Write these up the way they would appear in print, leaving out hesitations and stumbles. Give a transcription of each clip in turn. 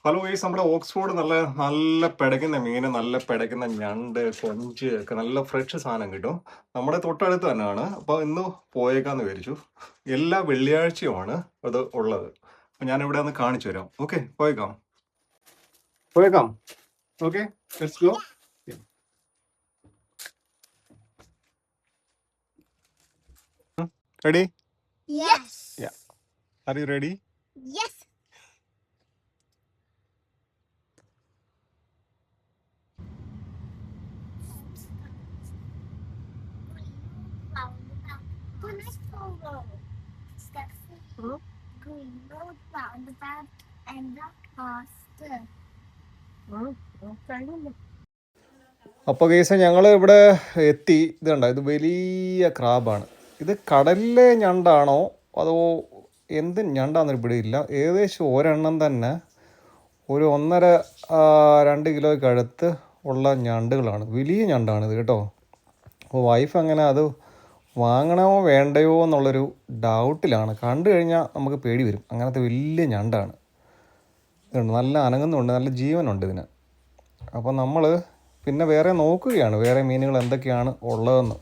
Hello guys, നമ്മുടെ Oxford നല്ല നല്ല പിടയ്ക്കുന്ന മീൻ, നല്ല പിടയ്ക്കുന്ന ഞണ്ട്, കൊഞ്ച് ഒക്കെ നല്ല ഫ്രഷ് സാധനം കിട്ടും. നമ്മുടെ തൊട്ടടുത്ത് തന്നെയാണ്. അപ്പോൾ ഇന്ന് പോയേക്കാന്ന് വിചാരിച്ചു. എല്ലാ വെള്ളിയാഴ്ചയുമാണ് അത് ഉള്ളത്. അപ്പം ഞാൻ ഇവിടെ ഒന്ന് കാണിച്ചു തരാം. ഓക്കെ, പോയേക്കാം. Okay, let's go. Ready? Yes. Yeah. Are you ready? Yes. Green road, roundabout, and the faster. അപ്പോൾ കേസ് ഞങ്ങൾ ഇവിടെ എത്തി. ഇത് കണ്ടോ, ഇത് വലിയ ക്രാബാണ്. ഇത് കടലിലെ ഞണ്ടാണോ അതോ എന്ത് ഞണ്ടാണെന്നൊരു പിടിയില്ല. ഏകദേശം ഒരെണ്ണം തന്നെ ഒരു 1.5-2 കിലോയ്ക്ക് അടുത്ത് ഉള്ള ഞണ്ടുകളാണ്. വലിയ ഞണ്ടാണിത് കേട്ടോ. അപ്പോൾ വൈഫ് അങ്ങനെ അത് വാങ്ങണമോ വേണ്ടയോ എന്നുള്ളൊരു ഡൗട്ടിലാണ്. കണ്ടു കഴിഞ്ഞാൽ നമുക്ക് പേടി വരും. അങ്ങനത്തെ വലിയ ഞണ്ടാണ്. ഇതുണ്ട്, നല്ല അനങ്ങുന്നുണ്ട്, നല്ല ജീവനുണ്ട് ഇതിന്. അപ്പോൾ നമ്മൾ പിന്നെ വേറെ നോക്കുകയാണ്, വേറെ മീനുകൾ എന്തൊക്കെയാണ് ഉള്ളതെന്ന്.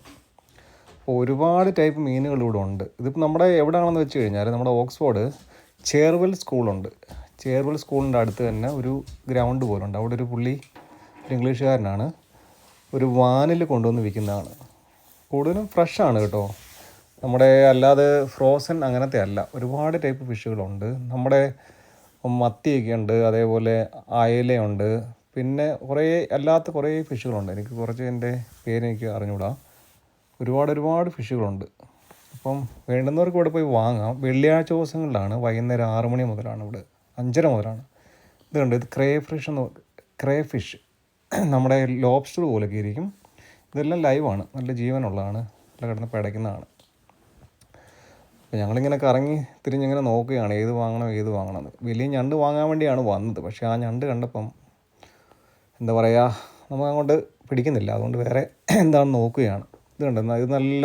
അപ്പോൾ ഒരുപാട് ടൈപ്പ് മീനുകൾ ഇവിടെ ഉണ്ട്. ഇതിപ്പോൾ നമ്മുടെ എവിടെയാണെന്ന് വെച്ച് കഴിഞ്ഞാൽ നമ്മുടെ ഓക്സ്ഫോർഡ് ചേർവൽ സ്കൂളുണ്ട്. ചേർവൽ സ്കൂളിൻ്റെ അടുത്ത് തന്നെ ഒരു ഗ്രൗണ്ട് പോലുണ്ട്. അവിടെ ഒരു പുള്ളി, ഒരു ഇംഗ്ലീഷുകാരനാണ്, ഒരു വാനിൽ കൊണ്ടുവന്ന് വിൽക്കുന്നതാണ്. കൂടുതലും ഫ്രഷാണ് കേട്ടോ. നമ്മുടെ അല്ലാതെ ഫ്രോസൺ അങ്ങനത്തെ അല്ല. ഒരുപാട് ടൈപ്പ് ഫിഷുകളുണ്ട്. നമ്മുടെ മത്തിയൊക്കെ ഉണ്ട്, അതേപോലെ അയലയുണ്ട്, പിന്നെ അല്ലാത്ത കുറേ ഫിഷുകളുണ്ട്. എനിക്ക് കുറച്ച് എൻ്റെ പേരെനിക്ക് അറിഞ്ഞുകൂടാ. ഒരുപാട് ഫിഷുകളുണ്ട്. അപ്പം വേണ്ടുന്നവർക്ക് ഇവിടെ പോയി വാങ്ങാം. വെള്ളിയാഴ്ച ദിവസങ്ങളിലാണ്, വൈകുന്നേരം 6 മണി മുതലാണ്, ഇവിടെ 5:30 മുതലാണ്. ഇതുണ്ട്, ഇത് ക്രേ ഫിഷ് നമ്മുടെ ലോബ്സ്റ്റർ പോലൊക്കെ ഇരിക്കും. ഇതെല്ലാം ലൈവാണ്, നല്ല ജീവനുള്ളതാണ്, നല്ല കിടന്ന് പിടയ്ക്കുന്നതാണ്. അപ്പോൾ ഞങ്ങളിങ്ങനെ കറങ്ങി തിരിഞ്ഞിങ്ങനെ നോക്കുകയാണ് ഏത് വാങ്ങണം. വലിയ ഞണ്ട് വാങ്ങാൻ വേണ്ടിയാണ് വന്നത്. പക്ഷേ ആ ഞണ്ട് കണ്ടപ്പം എന്താ പറയുക, നമുക്കങ്ങോട്ട് പിടിക്കുന്നില്ല. അതുകൊണ്ട് വേറെ എന്താണെന്ന് നോക്കുകയാണ്. ഇത് കണ്ടോ, ഇത് നല്ല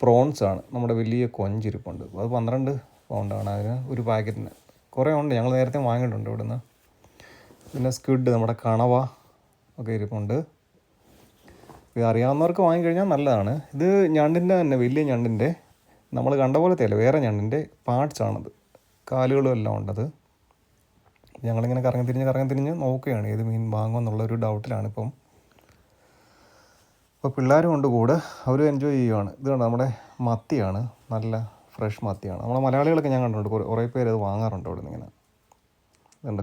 പ്രോൺസാണ്. നമ്മുടെ വലിയ കൊഞ്ചിരിപ്പുണ്ട്. അത് 12 പൗണ്ടാണ് അതിന് ഒരു പാക്കറ്റിന്. കുറേ ഉണ്ട്, ഞങ്ങൾ നേരത്തെ വാങ്ങിയിട്ടുണ്ട് ഇവിടുന്ന്. പിന്നെ സ്ക്വിഡ്, നമ്മുടെ കണവ ഒക്കെ ഇരിപ്പുണ്ട്. ഇത് അറിയാവുന്നവർക്ക് വാങ്ങിക്കഴിഞ്ഞാൽ നല്ലതാണ്. ഇത് ഞണ്ടിൻ്റെ തന്നെ, വലിയ ഞണ്ടിൻ്റെ, നമ്മൾ കണ്ട പോലത്തെ അല്ല, വേറെ ഞണ്ടിൻ്റെ പാർട്സാണത്. കാലുകളും എല്ലാം ഉണ്ടത്. ഞങ്ങളിങ്ങനെ കറങ്ങി തിരിഞ്ഞ് നോക്കുകയാണ് ഏത് മീൻ വാങ്ങുമെന്നുള്ളൊരു ഡൗട്ടിലാണിപ്പം. ഇപ്പോൾ പിള്ളേരും ഉണ്ട് കൂടെ, അവരും എൻജോയ് ചെയ്യുകയാണ്. ഇത് കണ്ടോ, നമ്മുടെ മത്തിയാണ്, നല്ല ഫ്രഷ് മത്തിയാണ്. നമ്മളെ മലയാളികളൊക്കെ ഞാൻ കണ്ടിട്ടുണ്ട്, കുറേ പേര് അത് വാങ്ങാറുണ്ട് അവിടെ നിന്ന്. ഇങ്ങനെ ഇതുണ്ട്,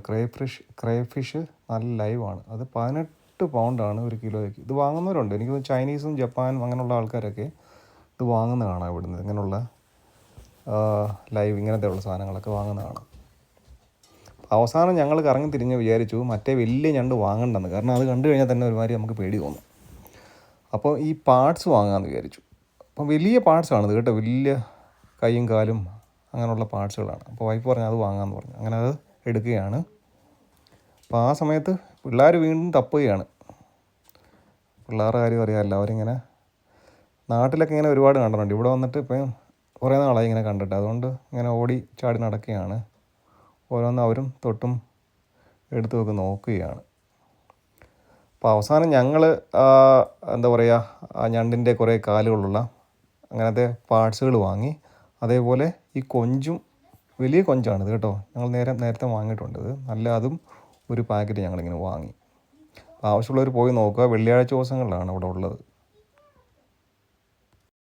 ക്രേ ഫിഷ് നല്ല ലൈവാണ്. അത് 18 പൗണ്ടാണ് ഒരു കിലോയ്ക്ക്. ഇത് വാങ്ങുന്നവരുണ്ട്. എനിക്ക് ചൈനീസും ജപ്പാനും അങ്ങനെയുള്ള ആൾക്കാരൊക്കെ ഇത് വാങ്ങുന്ന കാണാം ഇവിടുന്ന്. ഇങ്ങനെയുള്ള ലൈവ് ഇങ്ങനത്തെ ഉള്ള സാധനങ്ങളൊക്കെ വാങ്ങുന്ന കാണാം. അവസാനം ഞങ്ങൾ കറങ്ങി തിരിഞ്ഞ് വിചാരിച്ചു മറ്റേ വലിയ ഞണ്ട് വാങ്ങണ്ടെന്ന്. കാരണം അത് കണ്ടു കഴിഞ്ഞാൽ തന്നെ ഒരുമാതിരി നമുക്ക് പേടി തോന്നും. അപ്പോൾ ഈ പാർട്സ് വാങ്ങാമെന്ന് വിചാരിച്ചു. അപ്പം വലിയ പാർട്സാണിത് കേട്ടോ, വലിയ കൈയും കാലും അങ്ങനെയുള്ള പാർട്സുകളാണ്. അപ്പോൾ വൈഫ് പറഞ്ഞു അത് വാങ്ങാമെന്ന് പറഞ്ഞു. അങ്ങനെ അത് എടുക്കുകയാണ്. അപ്പോൾ ആ സമയത്ത് പിള്ളേർ വീണ്ടും തപ്പുകയാണ്. പിള്ളേരുടെ കാര്യം അറിയാമല്ലോ, അവരിങ്ങനെ നാട്ടിലൊക്കെ ഇങ്ങനെ ഒരുപാട് കണ്ടിട്ടുണ്ട്. ഇവിടെ വന്നിട്ട് ഇപ്പം കുറേ നാളായി ഇങ്ങനെ കണ്ടിട്ട്. അതുകൊണ്ട് ഇങ്ങനെ ഓടി ചാടി നടക്കുകയാണ്. ഓരോന്ന് അവരും തൊട്ടും എടുത്തുമൊക്കെ നോക്കുകയാണ്. അപ്പോൾ അവസാനം ഞങ്ങൾ എന്താ പറയുക, ആ ഞണ്ടിൻ്റെ കുറേ കാലുകളുള്ള അങ്ങനത്തെ പാർട്സുകൾ വാങ്ങി. അതേപോലെ ഈ കൊഞ്ചും, വലിയ കൊഞ്ചാണിത് കേട്ടോ. ഞങ്ങൾ നേരത്തെ വാങ്ങിയിട്ടുണ്ട് ഇത്. നല്ല അതും ഒരു പാക്കറ്റ് ഞങ്ങളിങ്ങനെ വാങ്ങി. അപ്പോൾ ആവശ്യമുള്ളവർ പോയി നോക്കുക. വെള്ളിയാഴ്ച ദിവസങ്ങളിലാണ് അവിടെ ഉള്ളത്.